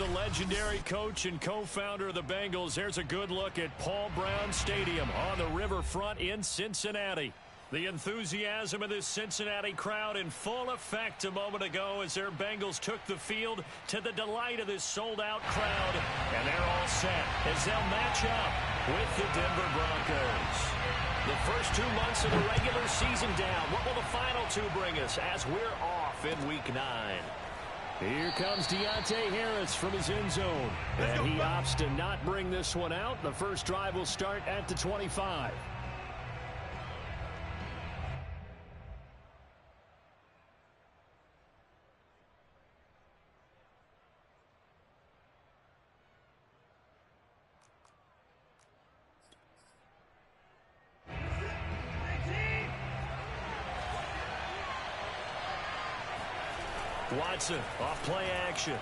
the legendary coach and co-founder of the Bengals. Here's a good look at Paul Brown Stadium on the riverfront in Cincinnati. The enthusiasm of this Cincinnati crowd in full effect a moment ago as their Bengals took the field to the delight of this sold-out crowd. And they're all set as they'll match up with the Denver Broncos. The first 2 months of the regular season down. What will the final 2 bring us as we're off in Week 9? Here comes Deontay Harris from his end zone. And he opts to not bring this one out. The first drive will start at the 25. Watson off play action.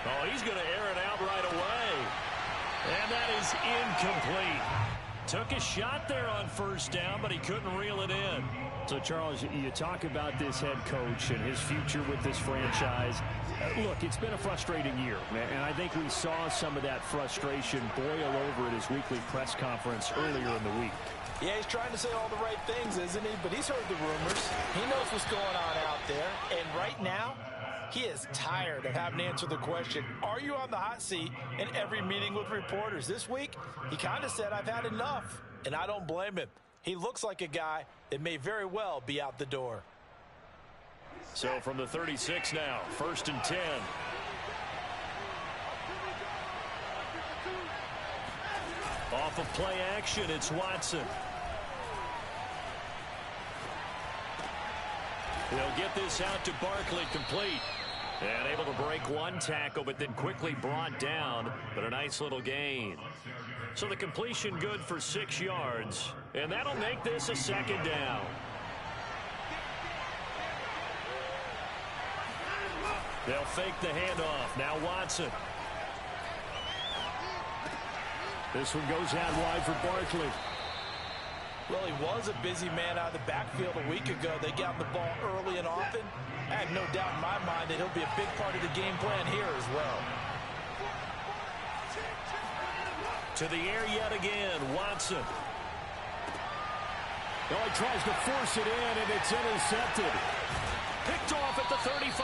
Oh, he's going to air it out right away. And that is incomplete. Took a shot there on first down, but he couldn't reel it in. So, Charles, you talk about this head coach and his future with this franchise. Look, it's been a frustrating year, and I think we saw some of that frustration boil over at his weekly press conference earlier in the week. Yeah, he's trying to say all the right things, isn't he? But he's heard the rumors. He knows what's going on out there. And right now, he is tired of having to answer the question, are you on the hot seat in every meeting with reporters? This week, he kind of said, I've had enough. And I don't blame him. He looks like a guy that may very well be out the door. So from the 36 now, 1st and 10. Off of play action, it's Watson. They'll get this out to Barkley, complete. And able to break one tackle, but then quickly brought down. But a nice little gain. So the completion good for 6 yards. And that'll make this a 2nd down. They'll fake the handoff. Now Watson. This one goes out wide for Barkley. Well, he was a busy man out of the backfield a week ago. They got the ball early and often. I have no doubt in my mind that he'll be a big part of the game plan here as well. To the air yet again, Watson. Oh, he tries to force it in, and it's intercepted. Picked off at the 35.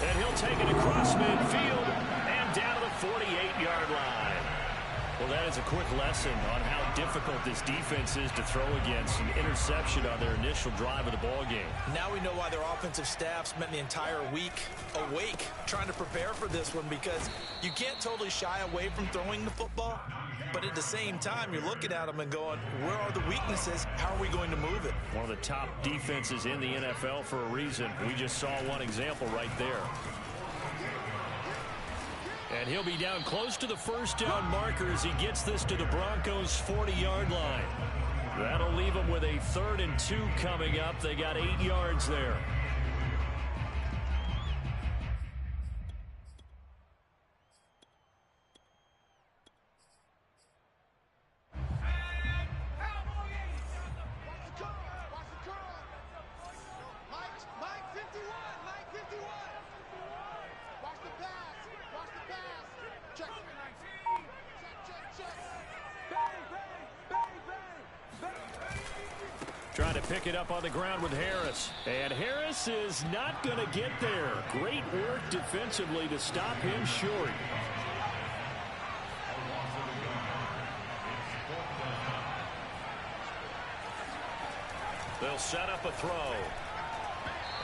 And he'll take it across midfield and down to the 48-yard line. Well, that is a quick lesson on how difficult this defense is to throw against an interception on their initial drive of the ball game. Now we know why their offensive staff spent the entire week awake trying to prepare for this one, because you can't totally shy away from throwing the football, but at the same time you're looking at them and going, where are the weaknesses? How are we going to move it? One of the top defenses in the NFL for a reason. We just saw one example right there. And he'll be down close to the first down marker as he gets this to the Broncos' 40-yard line. That'll leave him with a 3rd and 2 coming up. They got 8 yards there. Trying to pick it up on the ground with Harris. And Harris is not going to get there. Great work defensively to stop him short. They'll set up a throw.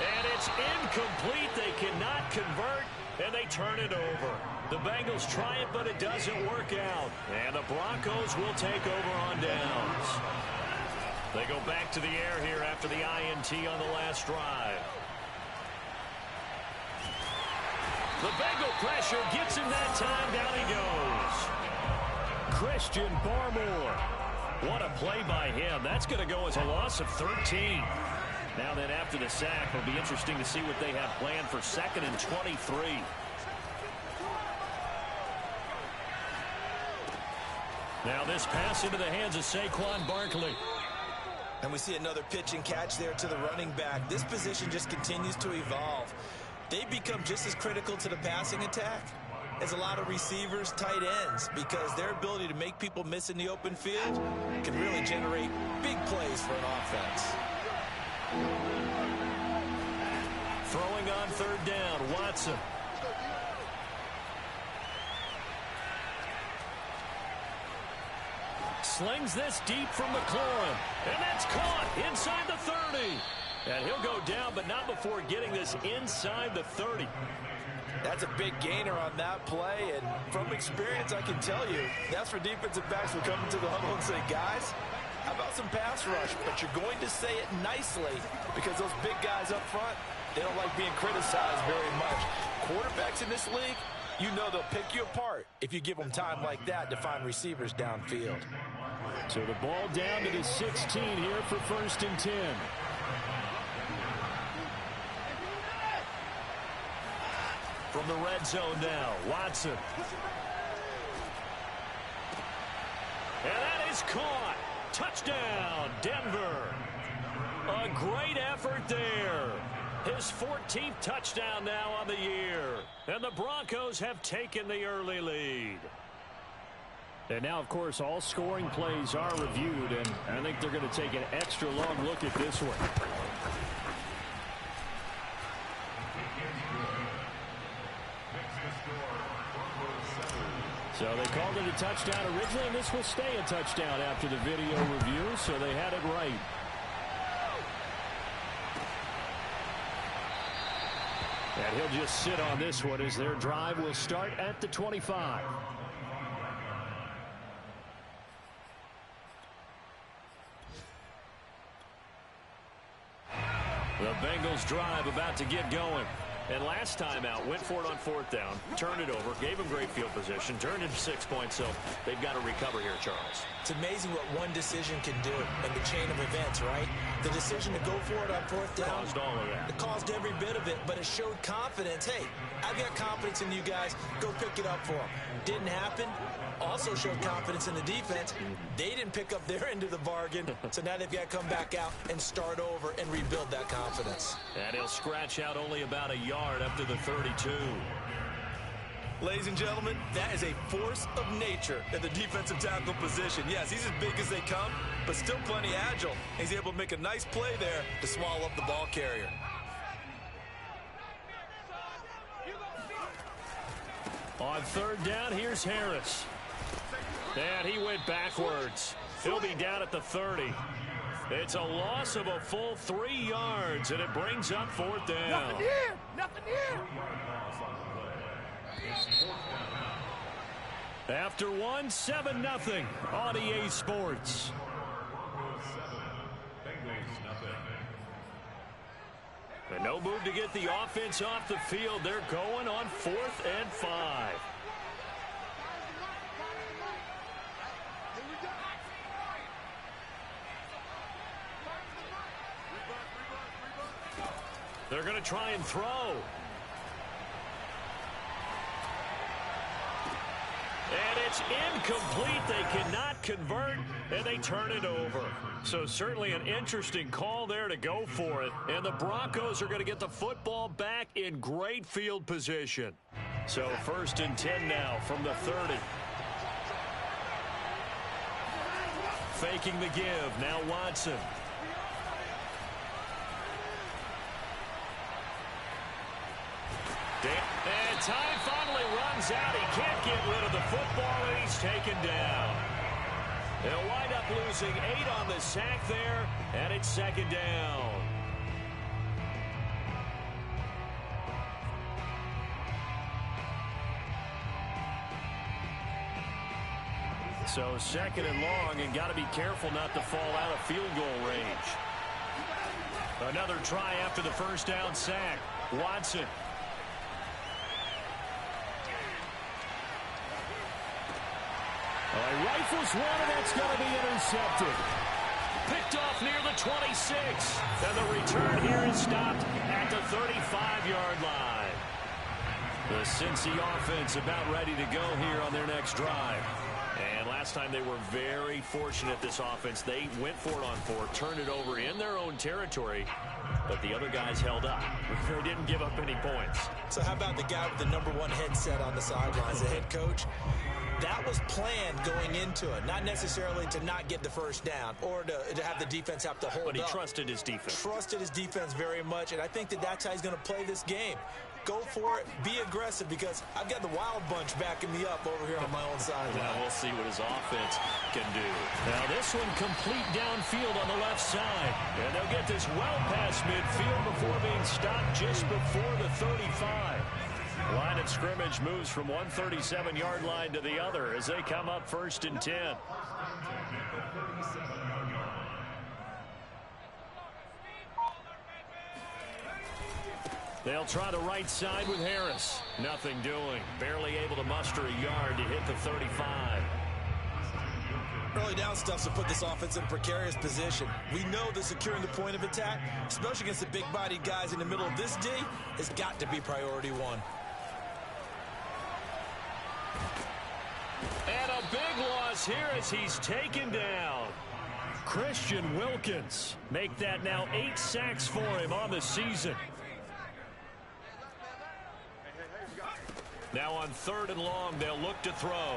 And it's incomplete. They cannot convert, and they turn it over. The Bengals try it, but it doesn't work out. And the Broncos will take over on downs. They go back to the air here after the INT on the last drive. The Bengal pressure gets him that time. Down he goes. Christian Barmore. What a play by him. That's going to go as a loss of 13. Now then, after the sack, it'll be interesting to see what they have planned for 2nd and 23. Now this pass into the hands of Saquon Barkley. And we see another pitch and catch there to the running back. This position just continues to evolve. they become just as critical to the passing attack as a lot of receivers, tight ends, because their ability to make people miss in the open field can really generate big plays for an offense. Throwing on third down, Watson. Slings this deep from McLaurin. And that's caught inside the 30. And he'll go down, but not before getting this inside the 30. That's a big gainer on that play, and from experience, I can tell you, that's where defensive backs will come into the huddle and say, guys, how about some pass rush? But you're going to say it nicely because those big guys up front, they don't like being criticized very much. Quarterbacks in this league, you know they'll pick you apart if you give them time like that to find receivers downfield. So the ball down to the 16 here for 1st and 10. From the red zone now, Watson. And that is caught. Touchdown, Denver. A great effort there. His 14th touchdown now on the year. And the Broncos have taken the early lead. And now, of course, all scoring plays are reviewed, and I think they're going to take an extra long look at this one. So they called it a touchdown originally, and this will stay a touchdown after the video review, so they had it right. And he'll just sit on this one as their drive will start at the 25. The Bengals drive about to get going. And last time out, went for it on 4th down, turned it over, gave him great field position, turned into 6 points, so they've got to recover here, Charles. It's amazing what one decision can do in the chain of events, right? The decision to go for it on 4th down. Caused all of that. It caused every bit of it, but it showed confidence. Hey, I've got confidence in you guys. Go pick it up for them. Didn't happen. Also showed confidence in the defense. They didn't pick up their end of the bargain, so now they've got to come back out and start over and rebuild that confidence. And he'll scratch out only about a yard up to the 32. Ladies and gentlemen, that is a force of nature in the defensive tackle position. Yes, he's as big as they come, but still plenty agile. He's able to make a nice play there to swallow up the ball carrier. On 3rd down, here's Harris. And he went backwards. He'll be down at the 30. It's a loss of a full 3 yards, and it brings up 4th down. Nothing here! Nothing here! After 1, 7-0 on EA Sports. And no move to get the offense off the field. They're going on 4th and 5. They're going to try and throw. And it's incomplete. They cannot convert, and they turn it over. So certainly an interesting call there to go for it. And the Broncos are going to get the football back in great field position. So 1st and 10 now from the 30. Faking the give. Now Watson. And time finally runs out. He can't get rid of the football, and he's taken down. They'll wind up losing 8 on the sack there, and it's 2nd down. So 2nd and long, and got to be careful not to fall out of field goal range. Another try after the 1st down sack. Watson. Rifles one, and that's going to be intercepted. Picked off near the 26. And the return here is stopped at the 35-yard line. The Cincy offense about ready to go here on their next drive. And last time they were very fortunate, this offense. They went for it on 4, turned it over in their own territory, but the other guys held up. They didn't give up any points. So how about the guy with the #1 headset on the sidelines, the head coach? That was planned going into it, not necessarily to not get the first down or to have the defense have to hold up. But he trusted his defense. Trusted his defense very much, and I think that's how he's going to play this game. Go for it, be aggressive, because I've got the wild bunch backing me up over here on my own sideline. Now we'll see what his offense can do. Now this one complete downfield on the left side. And they'll get this well past midfield before being stopped just before the 35. Line of scrimmage moves from one 37-yard line to the other as they come up 1st and 10. They'll try the right side with Harris. Nothing doing. Barely able to muster a yard to hit the 35. Early down stuff to put this offense in a precarious position. We know that securing the point of attack, especially against the big-bodied guys in the middle of this D, has got to be priority 1. And a big loss here as he's taken down. Christian Wilkins. Make that now 8 sacks for him on the season. Now on 3rd and long, they'll look to throw.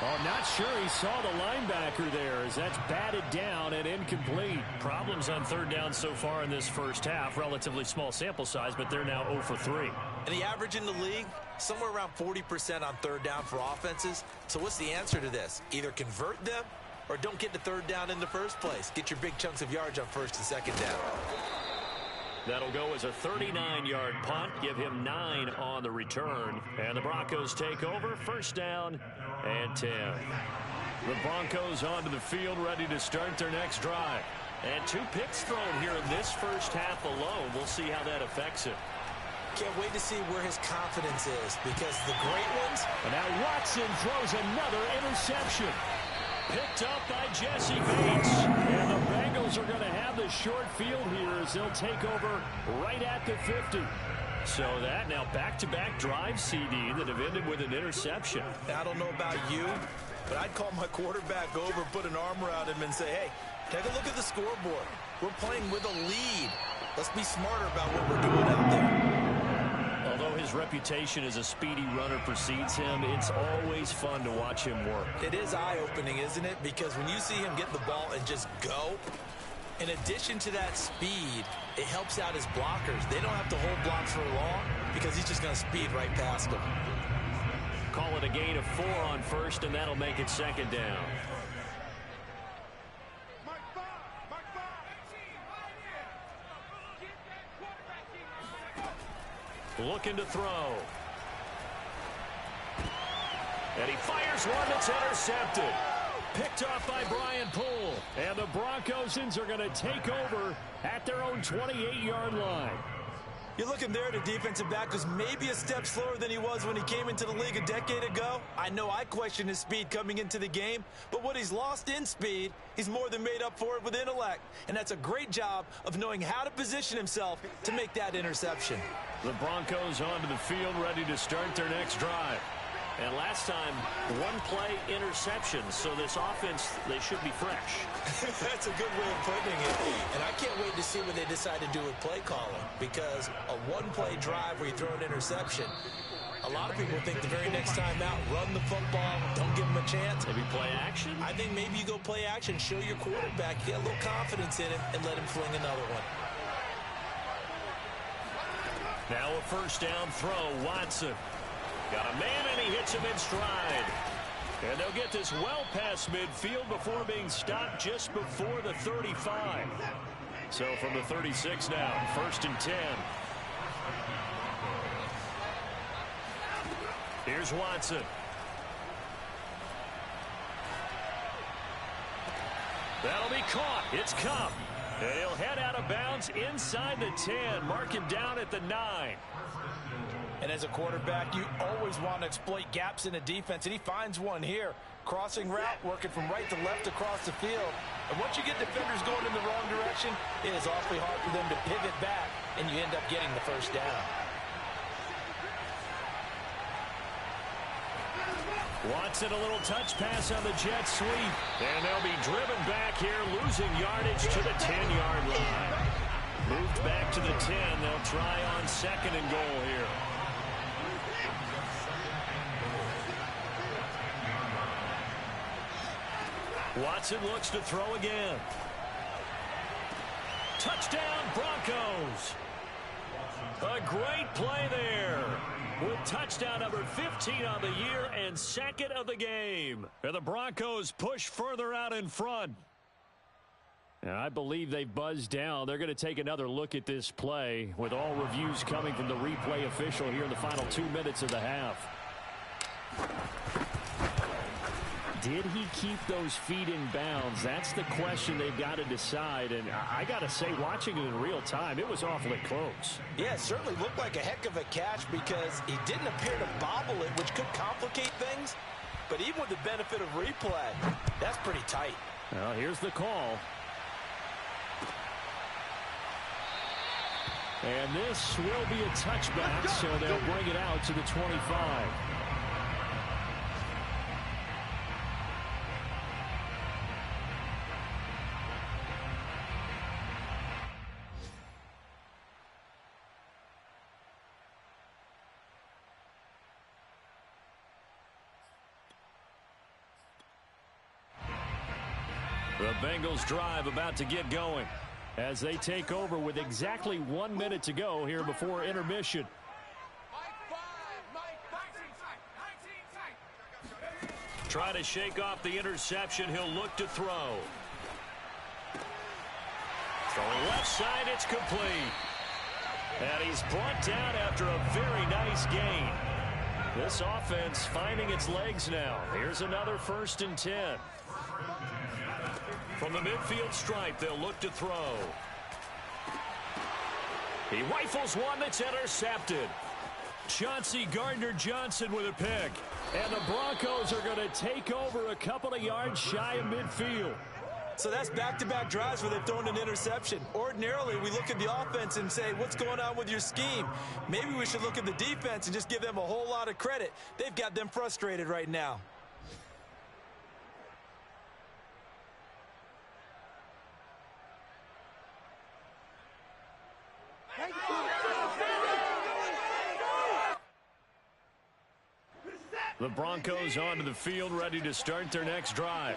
Oh, not sure he saw the linebacker there as that's batted down and incomplete. Problems on 3rd down so far in this first half. Relatively small sample size, but they're now 0 for 3. And the average in the league, somewhere around 40% on 3rd down for offenses. So what's the answer to this? Either convert them or don't get to 3rd down in the first place. Get your big chunks of yards on 1st and 2nd down. That'll go as a 39-yard punt. Give him 9 on the return. And the Broncos take over. 1st down and 10. The Broncos onto the field, ready to start their next drive. And 2 picks thrown here in this first half alone. We'll see how that affects him. Can't wait to see where his confidence is, because the great ones... And now Watson throws another interception. Picked up by Jesse Bates. And the Bengals are going to have the short field here as they'll take over right at the 50. So that now back-to-back drive CD that have ended with an interception. I don't know about you, but I'd call my quarterback over, put an arm around him and say, hey, take a look at the scoreboard. We're playing with a lead. Let's be smarter about what we're doing out there. Although his reputation as a speedy runner precedes him, it's always fun to watch him work. It is eye-opening, isn't it? Because when you see him get the ball and just go, in addition to that speed, it helps out his blockers. They don't have to hold blocks for long because he's just going to speed right past them. Call it a gain of 4 on 1st, and that'll make it 2nd down. Looking to throw. And he fires one that's intercepted. Picked off by Brian Poole. And the Broncosins are going to take over at their own 28-yard line. You're looking there at a defensive back who's maybe a step slower than he was when he came into the league a decade ago. I know I questioned his speed coming into the game, but what he's lost in speed, he's more than made up for it with intellect. And that's a great job of knowing how to position himself to make that interception. The Broncos onto the field, ready to start their next drive. And last time, 1-play interception, so this offense, they should be fresh. That's a good way of putting it. And I can't wait to see what they decide to do with play calling, because a 1-play drive where you throw an interception, a lot of people think the very next time out, run the football, don't give them a chance. Maybe play action? I think maybe you go play action, show your quarterback, get a little confidence in him, and let him fling another one. Now a 1st down throw, Watson. Got a man, and he hits him in stride. And they'll get this well past midfield before being stopped just before the 35. So from the 36 now, 1st and 10. Here's Watson. That'll be caught. It's Cup. And he'll head out of bounds inside the 10. Mark him down at the 9. And as a quarterback, you always want to exploit gaps in a defense, and he finds one here. Crossing route, working from right to left across the field. And once you get defenders going in the wrong direction, it is awfully hard for them to pivot back, and you end up getting the 1st down. Watson, a little touch pass on the jet sweep. And they'll be driven back here, losing yardage to the 10-yard line. Moved back to the 10. They'll try on 2nd and goal here. Watson looks to throw again. Touchdown, Broncos. A great play there. With touchdown number 15 on the year and 2nd of the game. And the Broncos push further out in front. And I believe they've buzzed down. They're going to take another look at this play with all reviews coming from the replay official here in the final 2 minutes of the half. Did he keep those feet in bounds? That's the question they've got to decide. And I got to say, watching it in real time, it was awfully close. Yeah, it certainly looked like a heck of a catch because he didn't appear to bobble it, which could complicate things. But even with the benefit of replay, that's pretty tight. Well, here's the call. And this will be a touchback, so they'll bring it out to the 25. The Bengals drive about to get going as they take over with exactly 1 minute to go here before intermission. Try to shake off the interception. He'll look to throw. Throwing left side, it's complete. And he's brought down after a very nice gain. This offense finding its legs now. Here's another 1st and 10. From the midfield stripe, they'll look to throw. He rifles one that's intercepted. Chauncey Gardner-Johnson with a pick. And the Broncos are going to take over a couple of yards shy of midfield. So that's back-to-back drives where they've thrown an interception. Ordinarily, we look at the offense and say, what's going on with your scheme? Maybe we should look at the defense and just give them a whole lot of credit. They've got them frustrated right now. The Broncos onto the field, ready to start their next drive.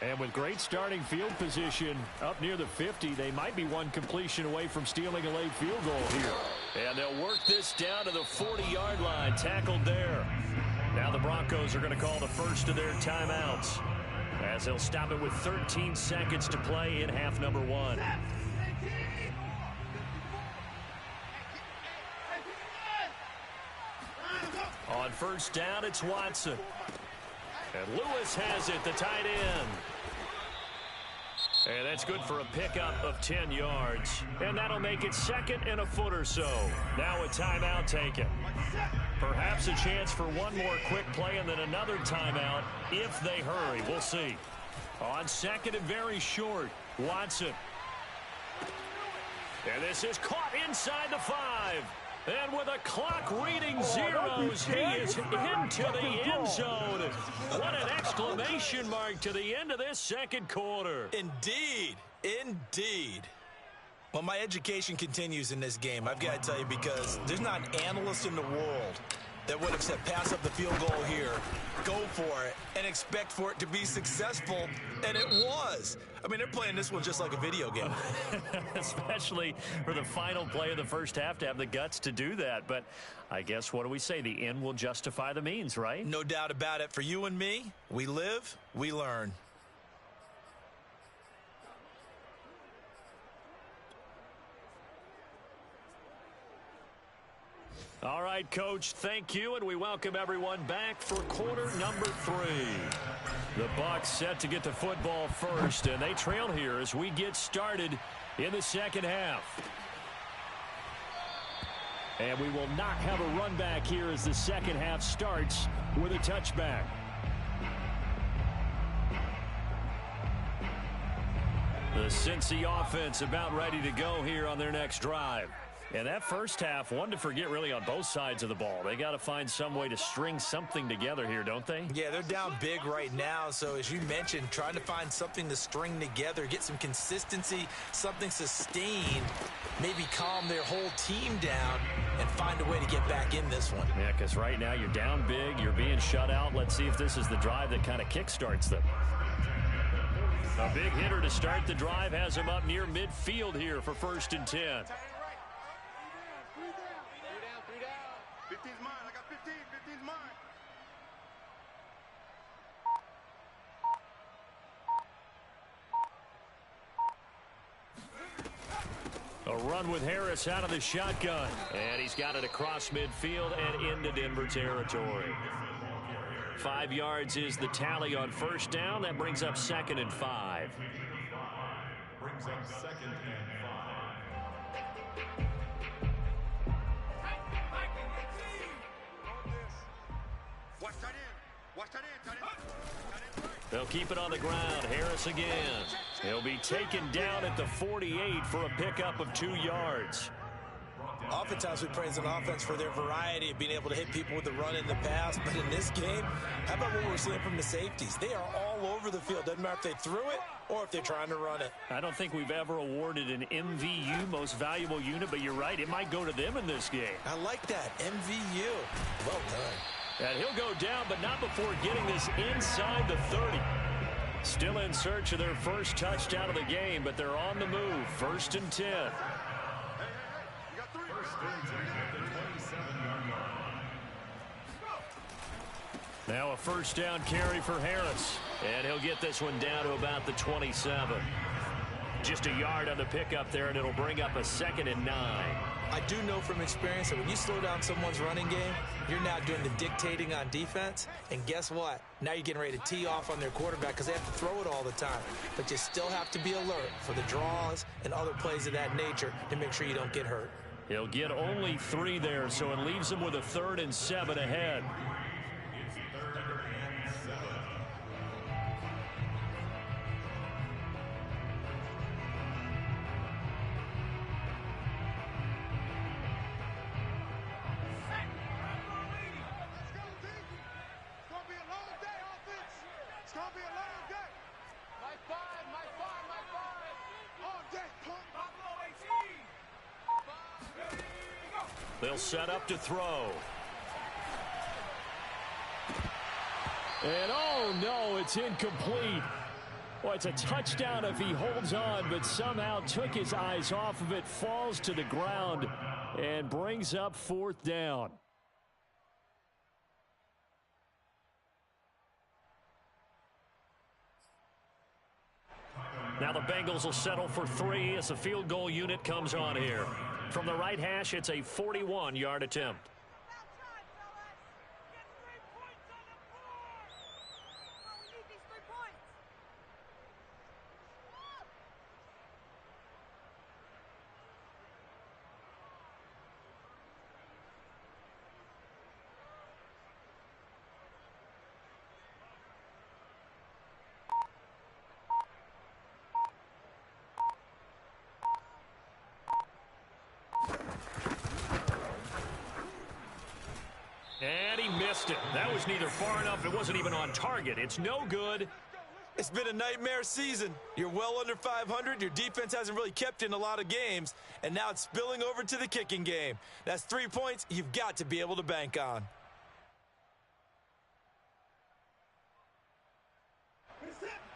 And with great starting field position up near the 50, they might be one completion away from stealing a late field goal here. And they'll work this down to the 40-yard line, tackled there. Now the Broncos are going to call the first of their timeouts as they'll stop it with 13 seconds to play in half number 1. On 1st down, it's Watson. And Lewis has it, the tight end. And that's good for a pickup of 10 yards. And that'll make it 2nd and a foot or so. Now a timeout taken. Perhaps a chance for one more quick play and then another timeout if they hurry. We'll see. On 2nd and very short, Watson. And this is caught inside the 5. And with a clock reading zeros, he is into the end zone. What an exclamation mark to the end of this 2nd quarter. Indeed. Indeed. Well, my education continues in this game, I've got to tell you, because there's not an analyst in the world that would have said pass up the field goal here, go for it, and expect for it to be successful, and it was. I mean, they're playing this one just like a video game. Especially for the final play of the first half to have the guts to do that. But I guess, what do we say? The end will justify the means, right? No doubt about it. For you and me, we live, we learn. All right, Coach, thank you, and we welcome everyone back for quarter number 3. The Bucs set to get the football first, and they trail here as we get started in the 2nd half. And we will not have a run back here as the 2nd half starts with a touchback. The Cincy offense about ready to go here on their next drive. And that first half, one to forget really on both sides of the ball. They got to find some way to string something together here, don't they? Yeah, they're down big right now. So as you mentioned, trying to find something to string together, get some consistency, something sustained, maybe calm their whole team down and find a way to get back in this one. Yeah, because right now you're down big, you're being shut out. Let's see if this is the drive that kind of kickstarts them. A big hitter to start the drive has him up near midfield here for 1st and 10. 15's mine. I got 15. 15's mine. A run with Harris out of the shotgun. And he's got it across midfield and into Denver territory. 5 yards is the tally on 1st down. That brings up 2nd and 5. Brings up 2nd and 5. Watch tight end. Watch tight end. Tight end. They'll keep it on the ground. Harris again. He'll be taken down at the 48 for a pickup of 2 yards. Oftentimes we praise an offense for their variety of being able to hit people with the run in the pass. But in this game, how about what we're seeing from the safeties? They are all over the field. Doesn't matter if they threw it or if they're trying to run it. I don't think we've ever awarded an MVU, most valuable unit, but you're right. It might go to them in this game. I like that. MVU. Well done. And he'll go down, but not before getting this inside the 30. Still in search of their first touchdown of the game, but they're on the move. 1st and 10. Now a 1st down carry for Harris. And he'll get this one down to about the 27. Just a yard on the pickup there, and it'll bring up a 2nd and 9. I do know from experience that when you slow down someone's running game, you're now doing the dictating on defense. And guess what? Now you're getting ready to tee off on their quarterback because they have to throw it all the time. But you still have to be alert for the draws and other plays of that nature to make sure you don't get hurt. He'll get only 3 there, so it leaves him with a 3rd and 7 ahead. They'll set up to throw. And oh no, it's incomplete. Well, it's a touchdown if he holds on, but somehow took his eyes off of it, falls to the ground, and brings up 4th down. Now the Bengals will settle for 3 as the field goal unit comes on here. From the right hash, it's a 41-yard attempt. And he missed it. That was neither far enough. It wasn't even on target. It's no good. It's been a nightmare season. You're well under 500. Your defense hasn't really kept in a lot of games. And now it's spilling over to the kicking game. That's 3 points you've got to be able to bank on.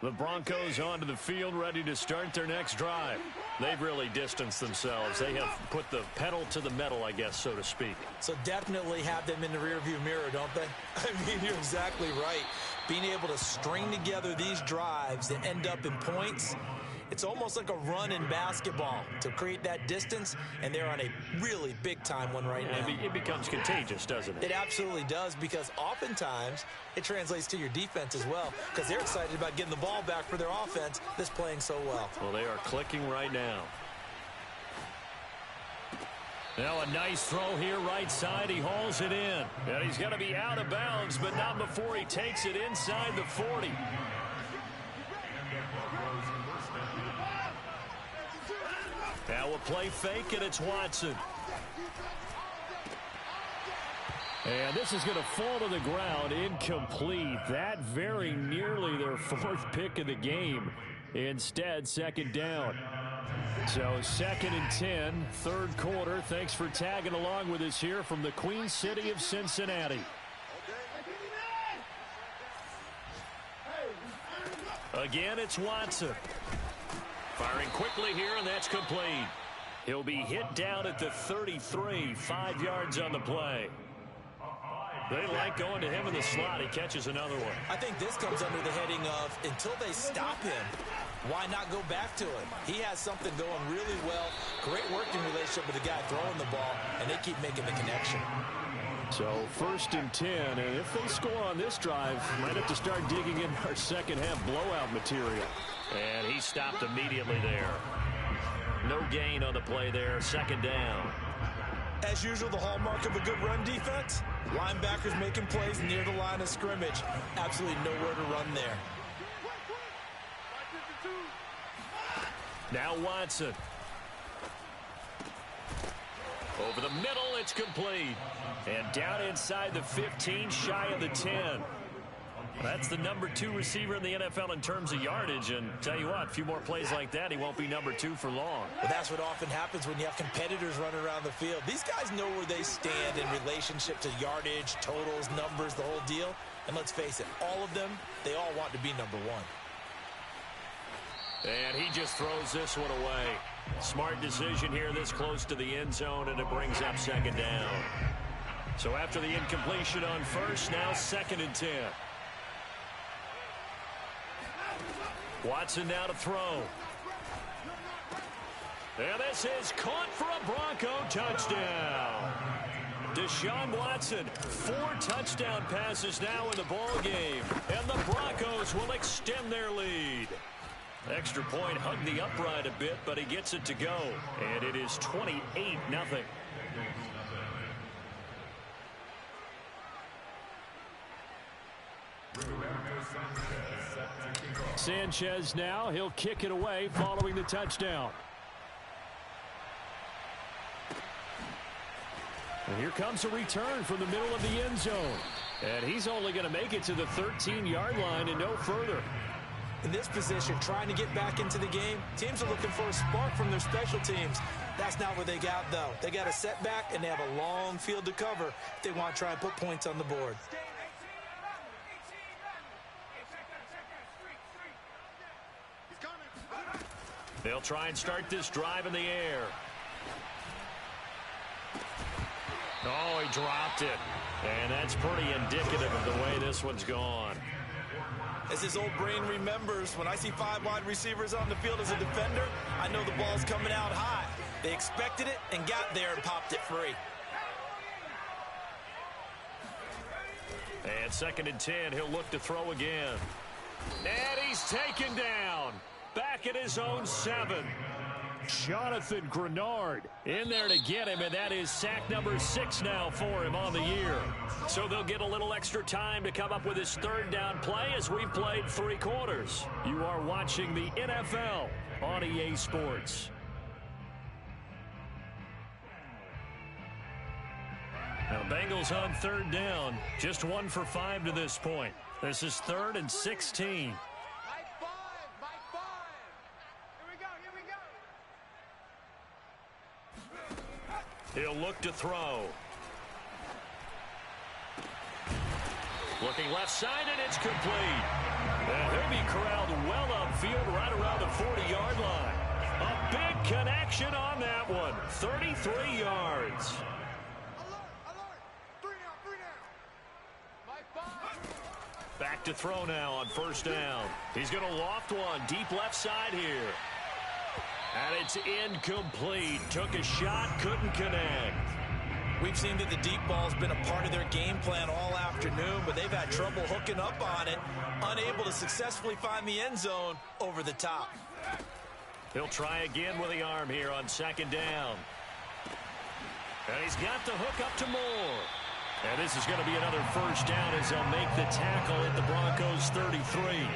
The Broncos onto the field, ready to start their next drive. They've really distanced themselves. They have put the pedal to the metal, I guess, so to speak. So definitely have them in the rearview mirror, don't they? I mean, you're exactly right. Being able to string together these drives that end up in points, it's almost like a run in basketball to create that distance, and they're on a really big-time one right now. It becomes contagious, doesn't it? It absolutely does, because oftentimes it translates to your defense as well, because they're excited about getting the ball back for their offense that's playing so well. Well, they are clicking right now. Now a nice throw here right side. He hauls it in. And he's going to be out of bounds, but not before he takes it inside the 40. Now a play fake, and it's Watson. And this is going to fall to the ground, incomplete. That very nearly their fourth pick of the game. Instead, second down. So 2nd and 10, third quarter. Thanks for tagging along with us here from the Queen City of Cincinnati. Again, it's Watson. Firing quickly here, and that's complete. He'll be hit down at the 33, 5 yards on the play. They like going to him in the slot. He catches another one. I think this comes under the heading of until they stop him, why not go back to him? He has something going really well. Great working relationship with the guy throwing the ball, and they keep making the connection. So 1st and 10, and if they score on this drive, might have to start digging in our second half blowout material. And he stopped immediately there. No gain on the play there, 2nd down. As usual, the hallmark of a good run defense, linebackers making plays near the line of scrimmage. Absolutely nowhere to run there. Now Watson. Over the middle, it's complete. And down inside the 15, shy of the 10. That's the number 2 receiver in the NFL in terms of yardage. And tell you what, a few more plays like that, he won't be number 2 for long. Well, that's what often happens when you have competitors running around the field. These guys know where they stand in relationship to yardage, totals, numbers, the whole deal. And let's face it, all of them, they all want to be number 1. And he just throws this one away. Smart decision here this close to the end zone, and it brings up 2nd down. So after the incompletion on 1st, now 2nd and 10. Watson now to throw. And this is caught for a Bronco touchdown. Deshaun Watson, 4 touchdown passes now in the ball game, and the Broncos will extend their lead. Extra point hugged the upright a bit, but he gets it to go, and it is 28-0. Sanchez now, he'll kick it away following the touchdown. And here comes a return from the middle of the end zone. And he's only going to make it to the 13-yard line and no further. In this position, trying to get back into the game, teams are looking for a spark from their special teams. That's not what they got, though. They got a setback, and they have a long field to cover if they want to try and put points on the board. They'll try and start this drive in the air. Oh, he dropped it. And that's pretty indicative of the way this one's gone. As his old brain remembers, when I see 5 wide receivers on the field as a defender, I know the ball's coming out high. They expected it and got there and popped it free. And 2nd and 10, he'll look to throw again. And he's taken down. Back at his own 7. Jonathan Grenard in there to get him, and that is sack number 6 now for him on the year. So they'll get a little extra time to come up with his 3rd down play as we've played 3 quarters. You are watching the NFL on EA Sports. Now Bengals on 3rd down, just 1 for 5 to this point. This is 3rd and 16. He'll look to throw. Looking left side, and it's complete. And he'll be corralled well upfield right around the 40-yard line. A big connection on that one. 33 yards. Back to throw now on 1st down. He's going to loft one deep left side here. And it's incomplete. Took a shot, couldn't connect. We've seen that the deep ball's been a part of their game plan all afternoon, but they've had trouble hooking up on it, unable to successfully find the end zone over the top. He'll try again with the arm here on 2nd down. And he's got the hook up to Moore. And this is going to be another 1st down as they'll make the tackle at the Broncos 33.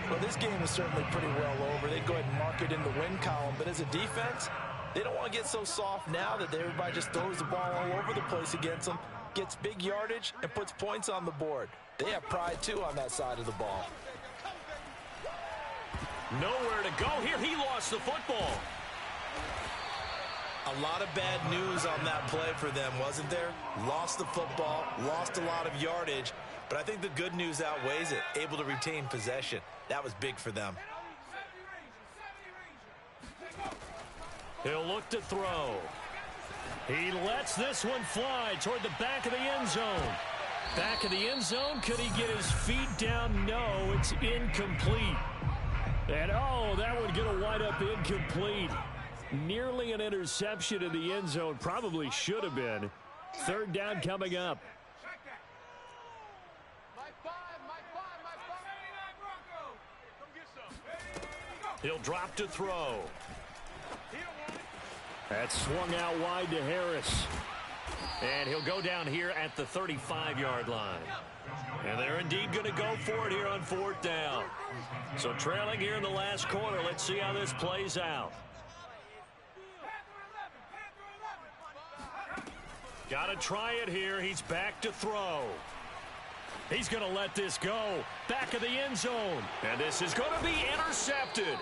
Well, this game is certainly pretty well over. They'd go ahead and mark it in the win column. But as a defense, They don't want to get so soft now that everybody just throws the ball all over the place against them, gets big yardage, and puts points on the board. They have pride, too, on that side of the ball. Nowhere to go here. He lost the football. A lot of bad news on that play for them, wasn't there? Lost the football, lost a lot of yardage, but I think the good news outweighs it. Able to retain possession. That was big for them. He'll look to throw. He lets this one fly toward the back of the end zone. Back of the end zone. Could he get his feet down? No, it's incomplete. And, oh, that one going to wind up incomplete. Nearly an interception in the end zone. Probably should have been. Third down coming up. He'll drop to throw. That's swung out wide to Harris. And he'll go down here at the 35-yard line. And they're indeed going to go for it here on fourth down. So trailing here in the last quarter. Let's see how this plays out. Got to try it here. He's back to throw. He's going to let this go. Back of the end zone. And this is going to be intercepted.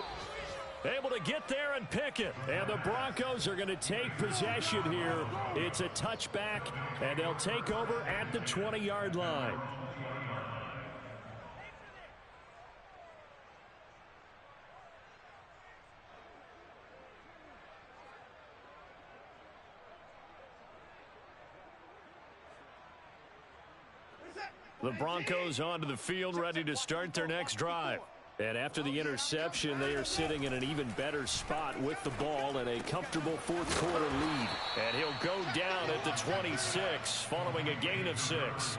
Able to get there and pick it. And the Broncos are going to take possession here. It's a touchback, and they'll take over at the 20-yard line. The Broncos onto the field, ready to start their next drive. And after the interception, they are sitting in an even better spot with the ball and a comfortable fourth quarter lead. And he'll go down at the 26 following a gain of 6.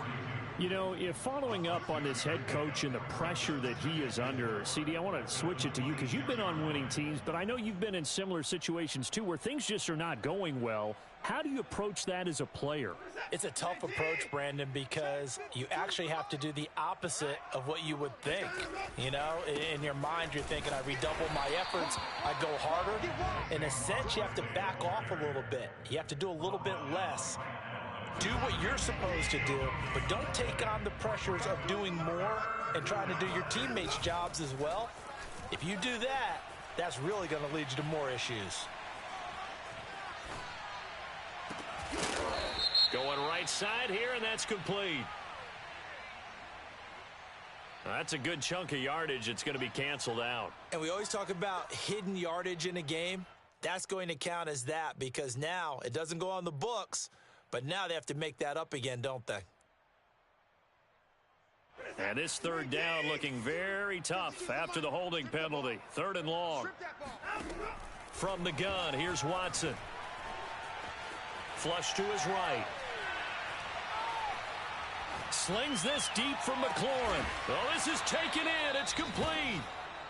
You know, if following up on this head coach and the pressure that he is under, CD, I want to switch it to you because you've been on winning teams, but I know you've been in similar situations too where things just are not going well. How do you approach that as a player? It's a tough approach, Brandon, because you actually have to do the opposite of what you would think. You know, in your mind, you're thinking, I redouble my efforts, I go harder. In a sense, you have to back off a little bit. You have to do a little bit less. Do what you're supposed to do, but don't take on the pressures of doing more and trying to do your teammates' jobs as well. If you do that, that's really going to lead you to more issues. Going right side here, and that's complete. That's a good chunk of yardage. It's going to be canceled out. And we always talk about hidden yardage in a game. That's going to count as that because now it doesn't go on the books, but now they have to make that up again, don't they? And this third down looking very tough after the holding penalty. Third and long. From the gun, here's Watson. Flush to his right. Slings this deep from McLaurin. Oh, this is taken in. It's complete.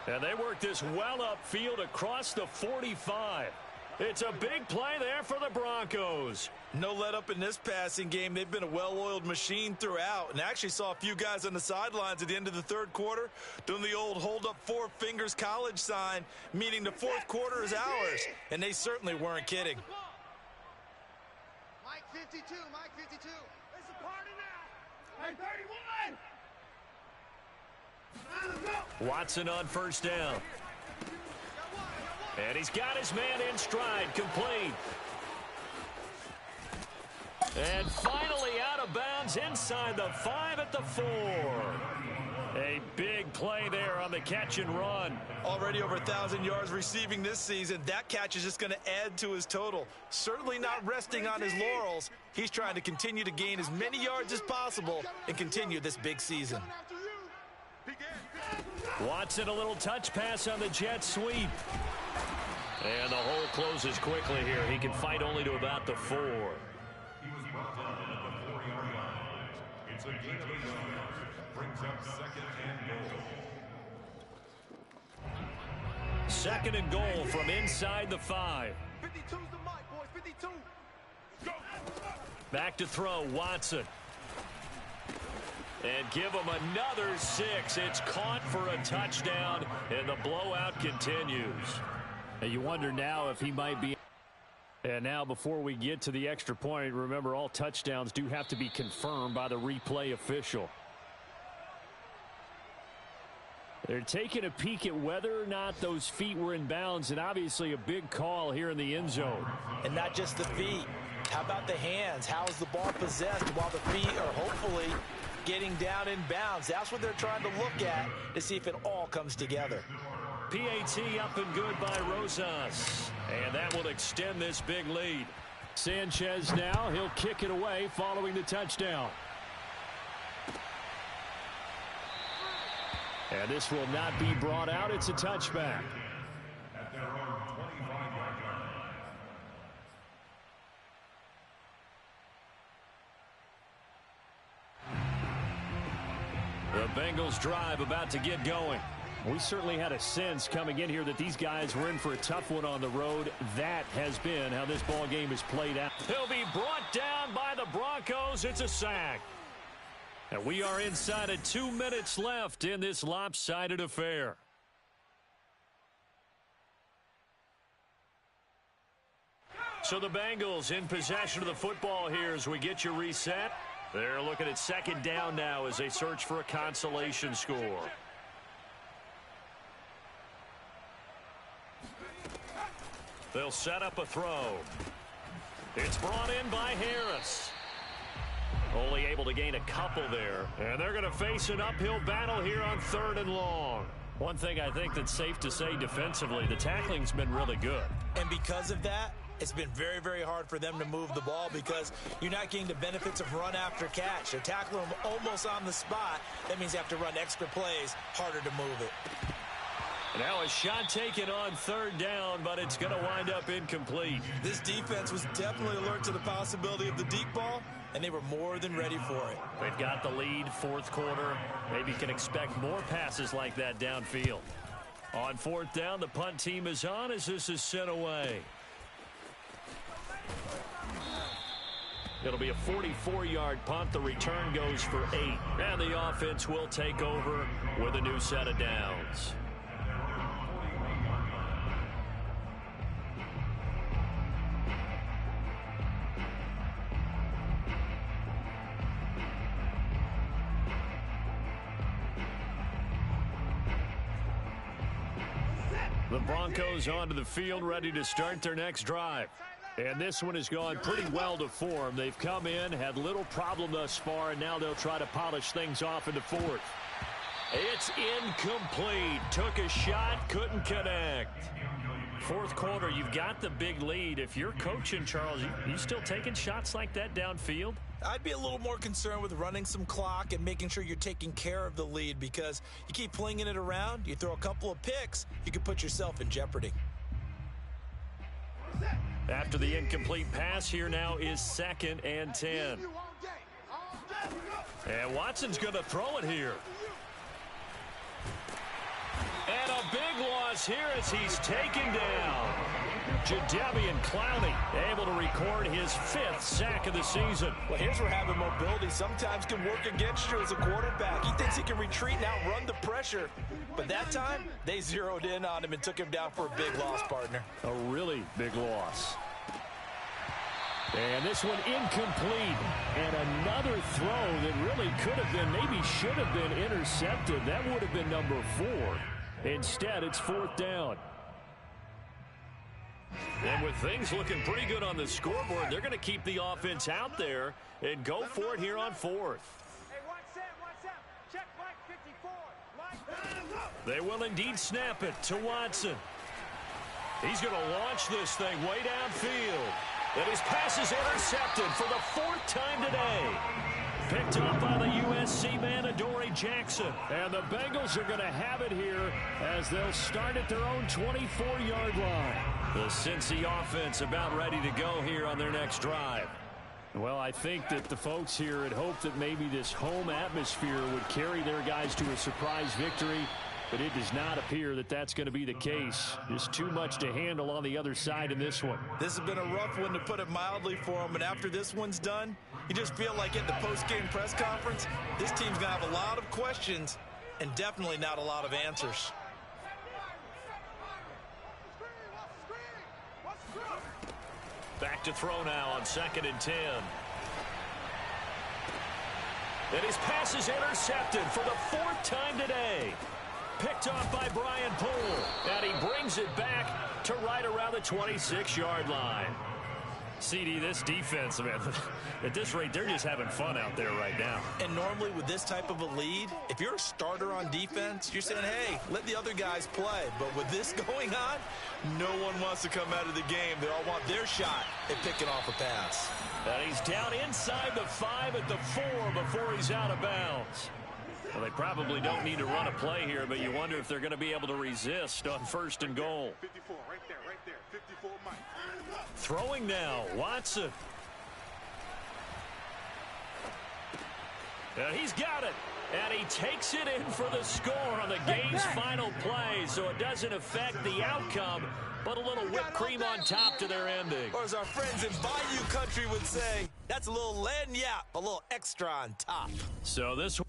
And they work this well upfield across the 45. It's a big play there for the Broncos. No let up in this passing game. They've been a well-oiled machine throughout. And actually saw a few guys on the sidelines at the end of the third quarter doing the old hold up 4 fingers college sign, meaning the fourth quarter is ours. And they certainly weren't kidding. Mike 52, Mike 52. It's a party now. Hey, 31. Watson on first down. And he's got his man in stride, complete. And finally out of bounds inside the 5 at the 4. A big play there on the catch and run. Already over 1,000 yards receiving this season. That catch is just going to add to his total. Certainly not resting on his laurels. He's trying to continue to gain as many yards as possible and continue this big season. Watson, a little touch pass on the jet sweep. And the hole closes quickly here. He can fight only to about the 4. He was brought down at the 4-yard line. It's a gain of 8 yards. Brings up second and goal. Second and goal from inside the 5. 52's the mic, boys. 52. Go. Back to throw, Watson. And give him another 6. It's caught for a touchdown, and the blowout continues. And you wonder now if he might be. And now before we get to the extra point, remember all touchdowns do have to be confirmed by the replay official. They're taking a peek at whether or not those feet were in bounds, and obviously a big call here in the end zone. And not just the feet. How about the hands? How is the ball possessed while the feet are hopefully getting down in bounds? That's what they're trying to look at to see if it all comes together. PAT up and good by Rosas. And that will extend this big lead. Sanchez now, he'll kick it away following the touchdown. And this will not be brought out. It's a touchback. At their own 25-yard line. The Bengals drive about to get going. We certainly had a sense coming in here that these guys were in for a tough one on the road. That has been how this ball game is played out. He'll be brought down by the Broncos. It's a sack. And we are inside of 2 minutes left in this lopsided affair. So the Bengals in possession of the football here as we get you reset. They're looking at second down now as they search for a consolation score. They'll set up a throw. It's brought in by Harris. Only able to gain a couple there. And they're going to face an uphill battle here on 3rd and long. One thing I think that's safe to say defensively, the tackling's been really good. And because of that, it's been very, very hard for them to move the ball because you're not getting the benefits of run after catch. They're tackling them almost on the spot. That means you have to run extra plays, harder to move it. Now a shot taken on 3rd down, but it's going to wind up incomplete. This defense was definitely alert to the possibility of the deep ball, and they were more than ready for it. They've got the lead, 4th quarter. Maybe can expect more passes like that downfield. On 4th down, the punt team is on as this is sent away. It'll be a 44-yard punt. The return goes for 8. And the offense will take over with a new set of downs. The Broncos onto the field, ready to start their next drive. And this one has gone pretty well to form. They've come in, had little problem thus far, and now they'll try to polish things off in the 4th. It's incomplete. Took a shot, couldn't connect. 4th quarter, you've got the big lead. If you're coaching, Charles, you still taking shots like that downfield? I'd be a little more concerned with running some clock and making sure you're taking care of the lead because you keep flinging it around, you throw a couple of picks, you could put yourself in jeopardy. After the incomplete pass, here now is 2nd and 10. And Watson's going to throw it here. And a big loss here as he's taken down. Jadeveon Clowney able to record his 5th sack of the season. Well, here's where having mobility sometimes can work against you as a quarterback. He thinks he can retreat and outrun the pressure. But that time, they zeroed in on him and took him down for a big loss, partner. A really big loss. And this one incomplete. And another throw that really could have been, maybe should have been intercepted. That would have been number 4. Instead, it's 4th down. And with things looking pretty good on the scoreboard, they're going to keep the offense out there and go for it here on 4th. Hey, watch that. Check Mike 54. They will indeed snap it to Watson. He's going to launch this thing way downfield. And his pass is intercepted for the 4th time today. Picked up by the USC man, Adoree Jackson. And the Bengals are going to have it here as they'll start at their own 24-yard line. The Cincy offense about ready to go here on their next drive. Well, I think that the folks here had hoped that maybe this home atmosphere would carry their guys to a surprise victory, but it does not appear that that's going to be the case. Just too much to handle on the other side in this one. This has been a rough one, to put it mildly, for them, and after this one's done, you just feel like at the post-game press conference, this team's going to have a lot of questions and definitely not a lot of answers. Back to throw now on 2nd and 10. And his pass is intercepted for the 4th time today. Picked off by Brian Poole. And he brings it back to right around the 26-yard line. CD, this defense, man, at this rate, they're just having fun out there right now. And normally with this type of a lead, if you're a starter on defense, you're saying, hey, let the other guys play. But with this going on, no one wants to come out of the game. They all want their shot at picking off a pass. And he's down inside the 5 at the 4 before he's out of bounds. Well, they probably don't need to run a play here, but you wonder if they're going to be able to resist on 1st and goal. 54, right there, 54, Mike. Throwing now, Watson. And he's got it. And he takes it in for the score on the game's final play, so it doesn't affect the outcome, but a little whipped cream on top to their ending. Or as our friends in Bayou Country would say, that's a little lagniappe, a little extra on top. So this